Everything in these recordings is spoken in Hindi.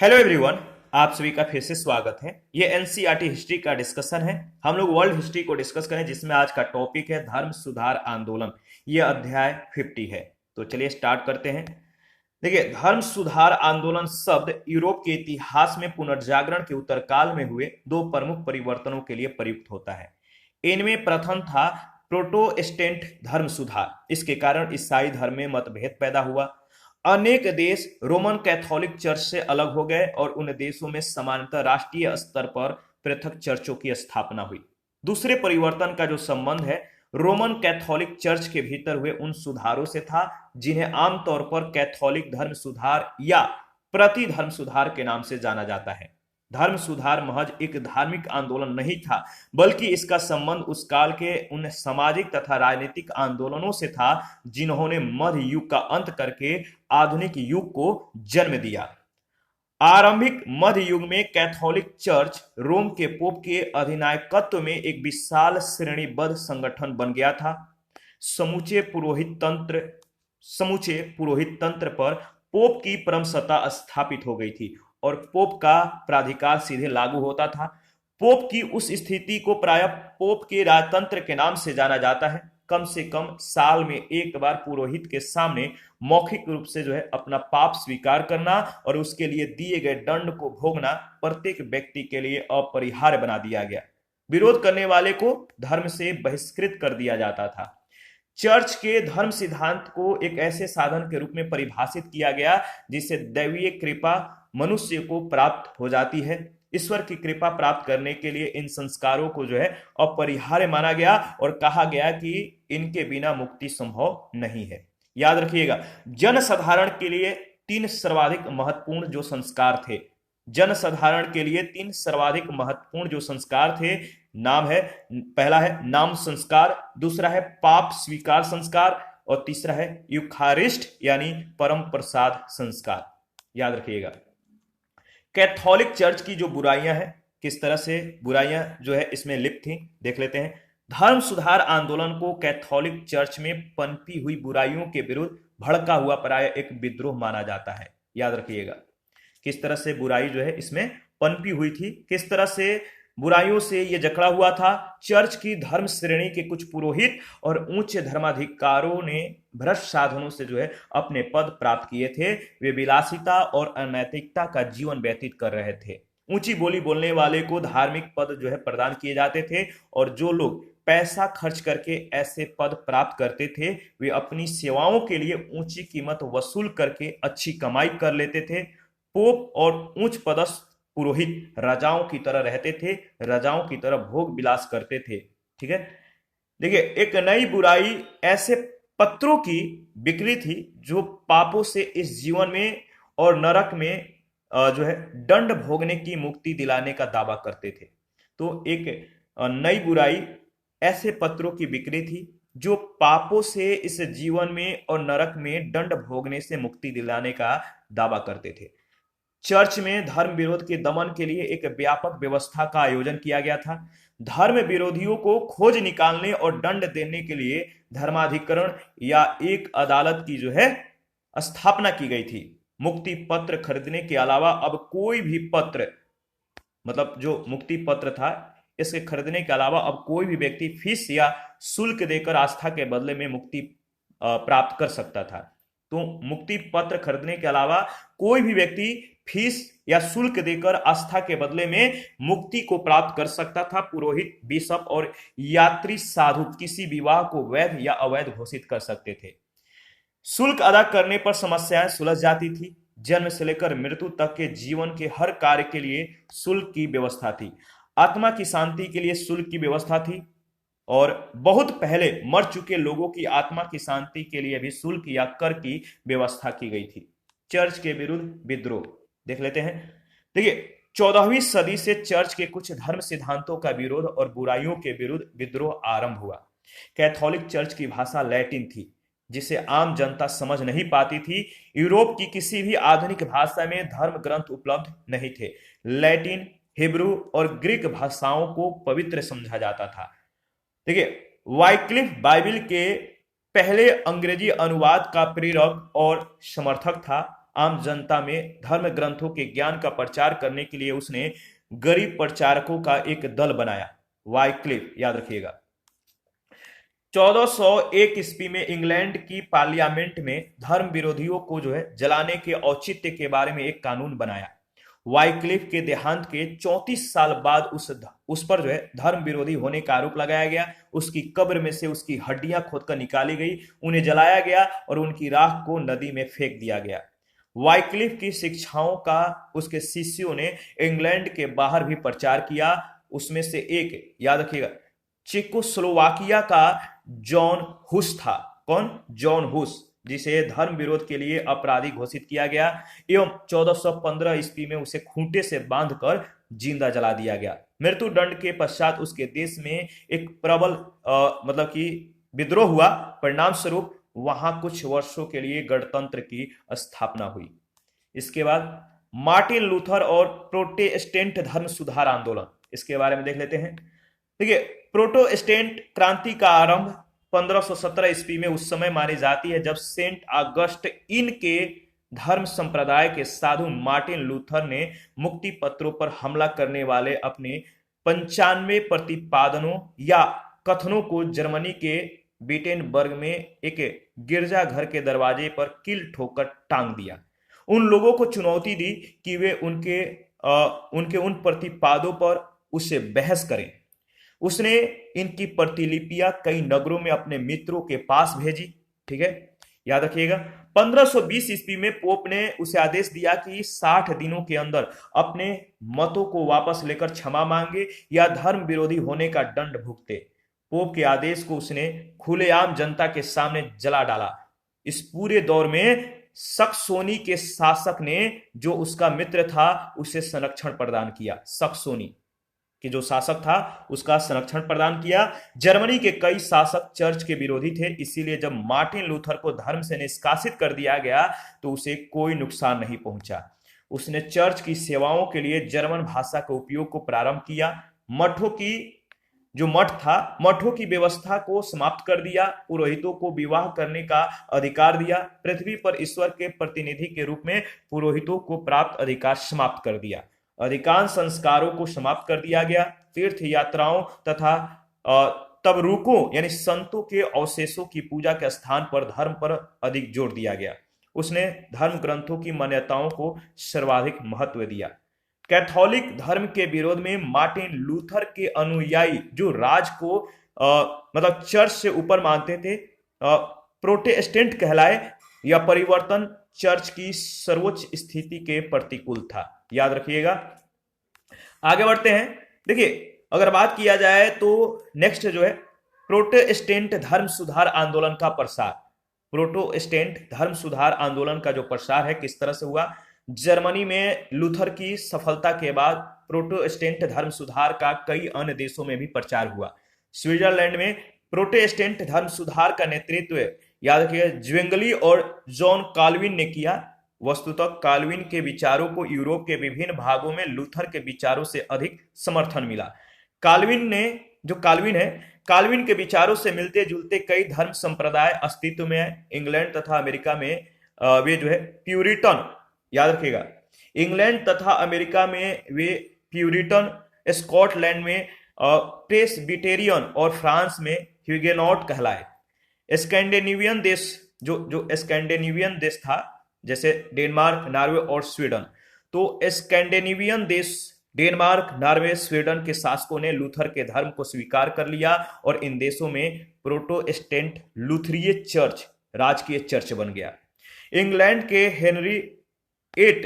Hello everyone. आप सभी का फिर से स्वागत है। ये एनसीईआरटी हिस्ट्री का डिस्कशन है। हम लोग वर्ल्ड हिस्ट्री को डिस्कस करें, जिसमें आज का टॉपिक है धर्म सुधार आंदोलन। ये अध्याय 50 है। तो चलिए स्टार्ट करते हैं। देखिए, धर्म सुधार आंदोलन शब्द यूरोप के इतिहास में पुनर्जागरण के उत्तरकाल में हुए दो प्रमुख परिवर्तनों के लिए प्रयुक्त होता है। इनमें प्रथम था प्रोटेस्टेंट धर्म सुधार। इसके कारण ईसाई धर्म में मतभेद पैदा हुआ। अनेक देश रोमन कैथोलिक चर्च से अलग हो गए और उन देशों में समानतः राष्ट्रीय स्तर पर पृथक चर्चों की स्थापना हुई। दूसरे परिवर्तन का जो संबंध है, रोमन कैथोलिक चर्च के भीतर हुए उन सुधारों से था जिन्हें आमतौर पर कैथोलिक धर्म सुधार या प्रति धर्म सुधार के नाम से जाना जाता है। धर्म सुधार महज एक धार्मिक आंदोलन नहीं था, बल्कि इसका संबंध उस काल के उन सामाजिक तथा राजनीतिक आंदोलनों से था जिन्होंने मध्य युग का अंत करके आधुनिक युग को जन्म दिया। आरंभिक मध्य युग में कैथोलिक चर्च रोम के पोप के अधिनायकत्व में एक विशाल श्रेणीबद्ध संगठन बन गया था। समूचे पुरोहित तंत्र पर पोप की परम सत्ता स्थापित हो गई थी और पोप का प्राधिकार सीधे लागू होता था। पोप की उस स्थिति को प्रायः पोप के राजतंत्र के नाम से जाना जाता है। कम से कम साल में एक बार पुरोहित के सामने मौखिक रूप से अपना पाप स्वीकार करना और उसके लिए दिए गए दंड को भोगना प्रत्येक व्यक्ति के लिए अपरिहार्य बना दिया गया। विरोध करने वाले को धर्म से बहिष्कृत कर दिया जाता था। चर्च के धर्म सिद्धांत को एक ऐसे साधन के रूप में परिभाषित किया गया जिससे दैवीय कृपा मनुष्य को प्राप्त हो जाती है। ईश्वर की कृपा प्राप्त करने के लिए इन संस्कारों को अपरिहार्य माना गया और कहा गया कि इनके बिना मुक्ति संभव नहीं है। याद रखिएगा, जनसाधारण के लिए तीन सर्वाधिक महत्वपूर्ण जो संस्कार थे, जनसाधारण के लिए तीन सर्वाधिक महत्वपूर्ण जो संस्कार थे, पहला है नाम संस्कार, दूसरा है पाप स्वीकार संस्कार और तीसरा है यूखारिस्ट यानी परम प्रसाद संस्कार। याद रखिएगा, कैथोलिक चर्च की जो बुराइयां हैं, किस तरह से बुराइयां इसमें लिप्त थी, देख लेते हैं। धर्म सुधार आंदोलन को कैथोलिक चर्च में पनपी हुई बुराइयों के विरुद्ध भड़का हुआ प्राय एक विद्रोह माना जाता है। याद रखिएगा, किस तरह से बुराई इसमें पनपी हुई थी, किस तरह से बुराइयों से यह जकड़ा हुआ था। चर्च की धर्म श्रेणी के कुछ पुरोहित और उच्च धर्माधिकारों ने भ्रष्ट साधनों से अपने पद प्राप्त किए थे। वे विलासिता और अनैतिकता का जीवन व्यतीत कर रहे थे। ऊंची बोली बोलने वाले को धार्मिक पद प्रदान किए जाते थे और जो लोग पैसा खर्च करके ऐसे पद प्राप्त करते थे वे अपनी सेवाओं के लिए ऊंची कीमत वसूल करके अच्छी कमाई कर लेते थे। पोप और उच्च पदस्थ पुरोहित राजाओं की तरह रहते थे, राजाओं की तरह भोग विलास करते थे। ठीक है, देखिए, एक नई बुराई ऐसे पत्रों की बिक्री थी जो पापों से इस जीवन में और नरक में दंड भोगने की मुक्ति दिलाने का दावा करते थे। तो एक नई बुराई ऐसे पत्रों की बिक्री थी जो पापों से इस जीवन में और नरक में दंड भोगने से मुक्ति दिलाने का दावा करते थे। चर्च में धर्म विरोध के दमन के लिए एक व्यापक व्यवस्था का आयोजन किया गया था। धर्म विरोधियों को खोज निकालने और दंड देने के लिए धर्माधिकरण या एक अदालत की स्थापना की गई थी। मुक्ति पत्र खरीदने के अलावा अब कोई भी पत्र, मतलब जो मुक्ति पत्र था, इसके खरीदने के अलावा अब कोई भी व्यक्ति फीस या शुल्क देकर आस्था के बदले में मुक्ति प्राप्त कर सकता था। तो मुक्ति पत्र खरीदने के अलावा कोई भी व्यक्ति फीस या शुल्क देकर आस्था के बदले में मुक्ति को प्राप्त कर सकता था। पुरोहित, बिशप और यात्री साधु किसी विवाह को वैध या अवैध घोषित कर सकते थे। शुल्क अदा करने पर समस्याएं सुलझ जाती थी। जन्म से लेकर मृत्यु तक के जीवन के हर कार्य के लिए शुल्क की व्यवस्था थी। आत्मा की शांति के लिए शुल्क की व्यवस्था थी और बहुत पहले मर चुके लोगों की आत्मा की शांति के लिए भी शुल्क या कर की व्यवस्था की गई थी। चर्च के विरुद्ध विद्रोह देख लेते हैं। देखिए, 14वीं सदी से चर्च के कुछ धर्म सिद्धांतों का विरोध और बुराइयों के विरुद्ध विद्रोह आरंभ हुआ। कैथोलिक चर्च की भाषा लैटिन थी, जिसे आम जनता समझ नहीं पाती थी। यूरोप की किसी भी आधुनिक भाषा में धर्म ग्रंथ उपलब्ध नहीं थे। लैटिन, हिब्रू और ग्रीक भाषाओं को पवित्र समझा जाता था। देखिए, वाइक्लिफ बाइबिल के पहले अंग्रेजी अनुवाद का प्रेरक और समर्थक था। आम जनता में धर्म ग्रंथों के ज्ञान का प्रचार करने के लिए उसने गरीब प्रचारकों का एक दल बनाया, वाइक्लिफ, याद रखिएगा। 1401 ईस्वी में इंग्लैंड की पार्लियामेंट में धर्म विरोधियों को जलाने के औचित्य के बारे में एक कानून बनाया। वाइक्लिफ के देहांत के 34 साल बाद उस पर धर्म विरोधी होने का आरोप लगाया गया। उसकी कब्र में से उसकी हड्डियां खोदकर निकाली गई, उन्हें जलाया गया और उनकी राख को नदी में फेंक दिया गया। वाइक्लिफ की शिक्षाओं का उसके शिष्यों ने इंग्लैंड के बाहर भी प्रचार किया। उसमें से एक, याद रखिएगा, चेकोस्लोवाकिया का जॉन हुस था। कौन? जॉन हुस, जिसे धर्म विरोध के लिए अपराधी घोषित किया गया एवं 1415 ईस्वी में उसे खूंटे से बांधकर जिंदा जला दिया गया। मृत्यु दंड के पश्चात उसके देश में एक प्रबल मतलब कि विद्रोह हुआ। परिणाम स्वरूप वहां कुछ वर्षों के लिए गणतंत्र की स्थापना हुई। इसके बाद मार्टिन लूथर और प्रोटेस्टेंट धर्म सुधार आंदोलन, इसके बारे में देख लेते हैं। देखिए, प्रोटेस्टेंट क्रांति का आरंभ 1517 ईस्वी में उस समय मानी जाती है जब सेंट ऑगस्ट इन के धर्म संप्रदाय के साधु मार्टिन लूथर ने मुक्ति पत्रों पर हमला करने वाले अपने 95 प्रतिपादनों या कथनों को जर्मनी के विटेनबर्ग में एक गिरजाघर के दरवाजे पर कील ठोकर टांग दिया। उन लोगों को चुनौती दी कि वे उनके उन प्रतिपादों पर उससे बहस करें। उसने इनकी प्रतिलिपियां कई नगरों में अपने मित्रों के पास भेजी। ठीक है, याद रखिएगा। 1520 ईस्वी में पोप ने उसे आदेश दिया कि 60 दिनों के अंदर अपने मतों को वापस लेकर क्षमा मांगे या धर्म विरोधी होने का दंड भुगते। पोप के आदेश को उसने खुलेआम जनता के सामने जला डाला। इस पूरे दौर में सक्सोनी के शासक ने, जो उसका मित्र था, उसे संरक्षण प्रदान किया। सक्सोनी कि जो शासक था उसका संरक्षण प्रदान किया। जर्मनी के कई शासक चर्च के विरोधी थे, इसीलिए जब मार्टिन लूथर को धर्म से निष्कासित कर दिया गया तो उसे कोई नुकसान नहीं पहुंचा। उसने चर्च की सेवाओं के लिए जर्मन भाषा के उपयोग को प्रारंभ किया। मठों की व्यवस्था को समाप्त कर दिया। पुरोहितों को विवाह करने का अधिकार दिया। पृथ्वी पर ईश्वर के प्रतिनिधि के रूप में पुरोहितों को प्राप्त अधिकार समाप्त कर दिया। अधिकांश संस्कारों को समाप्त कर दिया गया। तीर्थ यात्राओं तथा तबरूकों यानी संतों के अवशेषों की पूजा के स्थान पर धर्म पर अधिक जोर दिया गया। उसने धर्म ग्रंथों की मान्यताओं को सर्वाधिक महत्व दिया। कैथोलिक धर्म के विरोध में मार्टिन लूथर के अनुयायी, जो राज को मतलब चर्च से ऊपर मानते थे, प्रोटेस्टेंट कहलाए। यह परिवर्तन चर्च की सर्वोच्च स्थिति के प्रतिकूल था, याद रखिएगा। आगे बढ़ते हैं। देखिए, अगर बात किया जाए तो नेक्स्ट प्रोटेस्टेंट धर्म सुधार आंदोलन का प्रसार। प्रोटेस्टेंट धर्म सुधार आंदोलन का जो प्रसार है किस तरह से हुआ? जर्मनी में लूथर की सफलता के बाद प्रोटेस्टेंट धर्म सुधार का कई अन्य देशों में भी प्रचार हुआ। स्विट्जरलैंड में प्रोटेस्टेंट धर्म सुधार का नेतृत्व, याद रखिए, ज्वेंगली और जॉन काल्विन ने किया। वस्तुतः काल्विन के विचारों को यूरोप के विभिन्न भागों में लूथर के विचारों से अधिक समर्थन मिला। काल्विन के विचारों से मिलते जुलते कई धर्म संप्रदाय अस्तित्व में है। इंग्लैंड तथा अमेरिका में वे प्यूरिटन, याद रखिएगा, इंग्लैंड तथा अमेरिका में वे प्यूरिटन, स्कॉटलैंड में प्रेस्बिटेरियन और फ्रांस में ह्यूगेनॉट कहलाए। स्कैंडिनेवियन देश, जो स्कैंडिनेवियन देश था, जैसे डेनमार्क, नॉर्वे और स्वीडन, तो स्कैंडिनेवियन देश डेनमार्क, नॉर्वे, स्वीडन के शासकों ने लूथर के धर्म को स्वीकार कर लिया और इन देशों में प्रोटेस्टेंट लूथरीय चर्च राजकीय चर्च बन गया। इंग्लैंड के हेनरी एट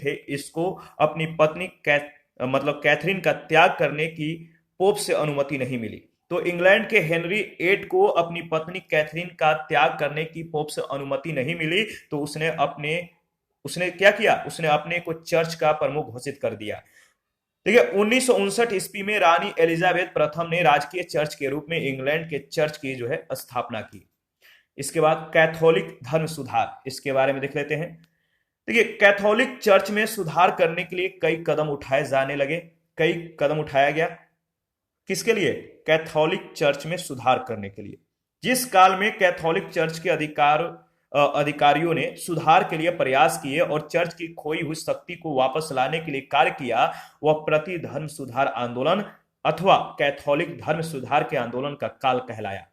थे, इसको अपनी पत्नी कैथरीन का त्याग करने की पोप से अनुमति नहीं मिली। तो इंग्लैंड के हेनरी 8 को अपनी पत्नी कैथरीन का त्याग करने की पोप से अनुमति नहीं मिली, तो उसने क्या किया? उसने अपने को चर्च का प्रमुख घोषित कर दिया। देखिए, 1959 ईस्वी में रानी एलिजाबेथ प्रथम ने राजकीय चर्च के रूप में इंग्लैंड के चर्च की स्थापना की। इसके बाद कैथोलिक धर्म सुधार, इसके बारे में देख लेते हैं। देखिए, कैथोलिक चर्च में सुधार करने के लिए कई कदम उठाए जाने लगे। कई कदम उठाया गया, किसके लिए? कैथोलिक चर्च में सुधार करने के लिए। जिस काल में कैथोलिक चर्च के अधिकारियों ने सुधार के लिए प्रयास किए और चर्च की खोई हुई शक्ति को वापस लाने के लिए कार्य किया, वह प्रति धर्म सुधार आंदोलन अथवा कैथोलिक धर्म सुधार के आंदोलन का काल कहलाया।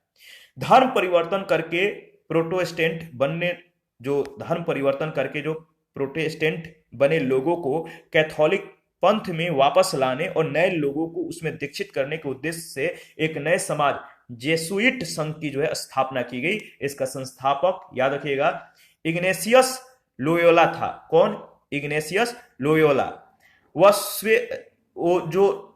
धर्म परिवर्तन करके प्रोटेस्टेंट बनने जो धर्म परिवर्तन करके जो प्रोटेस्टेंट बने लोगों को कैथोलिक पंथ में वापस लाने और नए लोगों को उसमें दीक्षित करने के उद्देश्य से एक नए समाज जेसुइट संघ की जो है स्थापना की गई। इसका संस्थापक याद रखिएगा इग्नेशियस लोयोला था। कौन? Ignatius Loyola. वह स्वे वो जो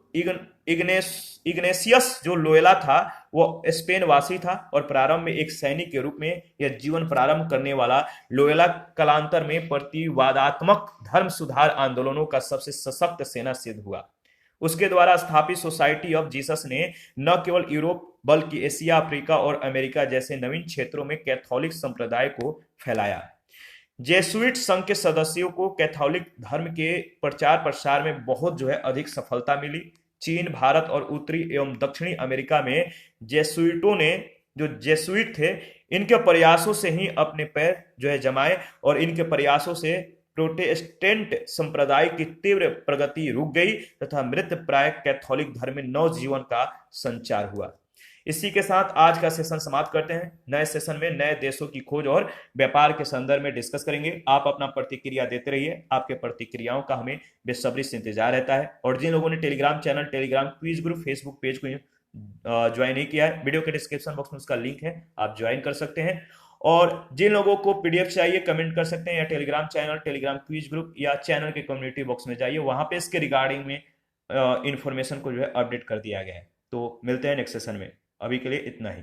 इग्नेशियस जो लोयोला था वह स्पेन वासी था और प्रारंभ में एक सैनिक के रूप में यह जीवन प्रारंभ करने वाला लोयोला कालांतर में प्रतिवादात्मक धर्म सुधार आंदोलनों का सबसे सशक्त सेना सिद्ध हुआ। उसके द्वारा स्थापित सोसाइटी ऑफ जीसस ने न केवल यूरोप बल्कि एशिया, अफ्रीका और अमेरिका जैसे नवीन क्षेत्रों में कैथोलिक संप्रदाय को फैलाया। जेसुइट संघ के सदस्यों को कैथोलिक धर्म के प्रचार प्रसार में बहुत जो है अधिक सफलता मिली। चीन, भारत और उत्तरी एवं दक्षिणी अमेरिका में जेसुइटों ने जो जेसुइट थे इनके प्रयासों से ही अपने पैर जो है जमाए और इनके प्रयासों से प्रोटेस्टेंट संप्रदाय की तीव्र प्रगति रुक गई तथा मृत प्राय कैथोलिक धर्म में नव जीवन का संचार हुआ। इसी के साथ आज का सेशन समाप्त करते हैं। नए सेशन में नए देशों की खोज और व्यापार के संदर्भ में डिस्कस करेंगे। आप अपना प्रतिक्रिया देते रहिए। आपके प्रतिक्रियाओं का हमें बेसब्री से इंतजार रहता है। और जिन लोगों ने Telegram channel, Telegram quiz group, Facebook page को ज्वाइन नहीं किया है, वीडियो के डिस्क्रिप्शन बॉक्स में उसका लिंक है, आप ज्वाइन कर सकते हैं। और जिन लोगों को पीडीएफ चाहिए कमेंट कर सकते हैं या Telegram channel, Telegram quiz group या चैनल के कम्युनिटी बॉक्स में जाइए, वहां पे इसके रिगार्डिंग में इंफॉर्मेशन को जो है अपडेट कर दिया गया है। तो मिलते हैं नेक्स्ट सेशन में। अभी के लिए इतना ही।